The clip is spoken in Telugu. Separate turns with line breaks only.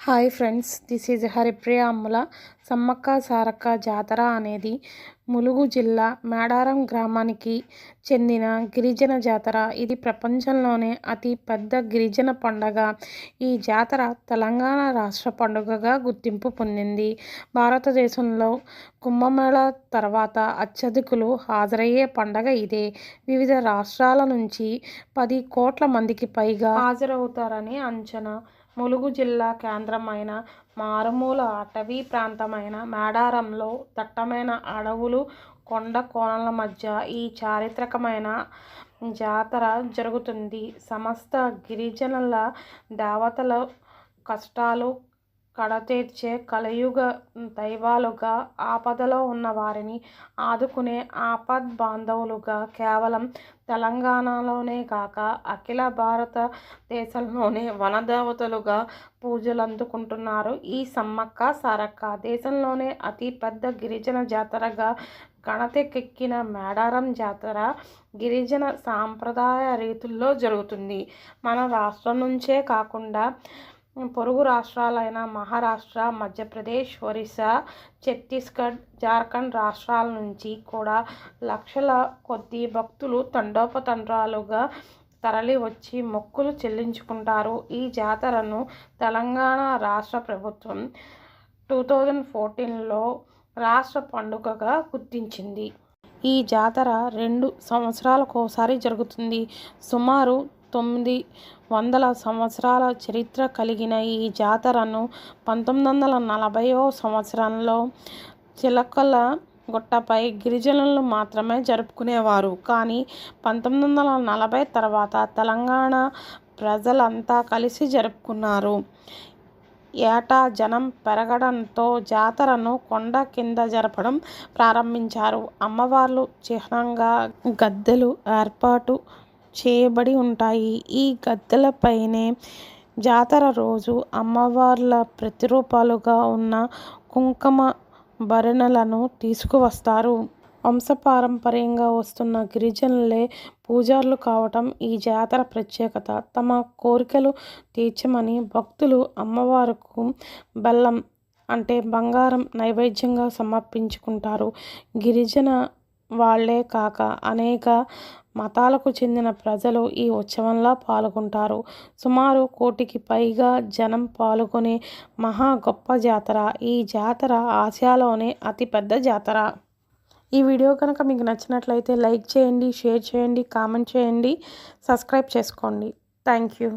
Hi friends, this is Haripriya Ammula. Sammakka Sarakka జాతర అనేది ములుగు జిల్లా మేడారం గ్రామానికి చెందిన గిరిజన జాతర. ఇది ప్రపంచంలోనే అతి పెద్ద గిరిజన పండుగ. ఈ జాతర తెలంగాణ రాష్ట్ర పండుగగా గుర్తింపు పొందింది. భారతదేశంలో కుంభమేళా తర్వాత అత్యధికులు హాజరయ్యే పండుగ ఇదే. వివిధ రాష్ట్రాల నుంచి 10 కోట్ల మందికి పైగా హాజరవుతారని అంచనా. ములుగు జిల్లా కేంద్రమైన మారుమూల అటవీ ప్రాంతమైన మేడారంలో దట్టమైన అడవులు, కొండ కోణల మధ్య ఈ చారిత్రకమైన జాతర జరుగుతుంది. సమస్త గిరిజనుల దేవతల కష్టాలు కడతీర్చే కలియుగ దైవాలుగా, ఆపదలో ఉన్న వారిని ఆదుకునే ఆపద్బాంధవులుగా కేవలం తెలంగాణలోనే కాక అఖిల భారతదేశంలోనే వనదేవతలుగా పూజలందుకుంటున్నారు ఈ సమ్మక్క సారక్క. దేశంలోనే అతి పెద్ద గిరిజన జాతరగా గణతికెక్కిన మేడారం జాతర గిరిజన సాంప్రదాయ రీతుల్లో జరుగుతుంది. మన రాష్ట్రం నుంచే కాకుండా పొరుగు రాష్ట్రాలైన మహారాష్ట్ర, మధ్యప్రదేశ్, ఒరిస్సా, ఛత్తీస్గఢ్, జార్ఖండ్ రాష్ట్రాల నుంచి కూడా లక్షల కొద్దీ భక్తులు తండోపతండాలుగా తరలి వచ్చి మొక్కులు చెల్లించుకుంటారు. ఈ జాతరను తెలంగాణ రాష్ట్ర ప్రభుత్వం 2014లో రాష్ట్ర పండుగగా గుర్తించింది. ఈ జాతర 2 సంవత్సరాలకోసారి జరుగుతుంది. సుమారు 900 సంవత్సరాల చరిత్ర కలిగిన ఈ జాతరను 1940వ సంవత్సరంలో చిలకల గుట్టపై గిరిజనులు మాత్రమే జరుపుకునేవారు. కానీ 1940 తర్వాత తెలంగాణ ప్రజలంతా కలిసి జరుపుకున్నారు. ఏటా జనం పెరగడంతో జాతరను కొండ కింద జరపడం ప్రారంభించారు. అమ్మవార్ల చిహ్నంగా గద్దెలు ఏర్పాటు చేయబడి ఉంటాయి. ఈ గద్దెలపైనే జాతర రోజు అమ్మవార్ల ప్రతిరూపాలుగా ఉన్న కుంకుమ భరణలను తీసుకువస్తారు. వంశపారంపర్యంగా వస్తున్న గిరిజనులే పూజారులు కావటం ఈ జాతర ప్రత్యేకత. తమ కోరికలు తీర్చమని భక్తులు అమ్మవారుకు బెల్లం అంటే బంగారం నైవేద్యంగా సమర్పించుకుంటారు. గిరిజన వాళ్లే కాక అనేక మతాలకు చెందిన ప్రజలు ఈ ఉత్సవంలో పాల్గొంటారు. సుమారు 1 కోటికి పైగా జనం పాల్గొనే మహా గొప్ప జాతర. ఈ జాతర ఆసియాలోనే అతిపెద్ద జాతర. ఈ వీడియో కనుక మీకు నచ్చినట్లయితే లైక్ చేయండి, షేర్ చేయండి, కామెంట్ చేయండి, సబ్స్క్రైబ్ చేసుకోండి. Thank you.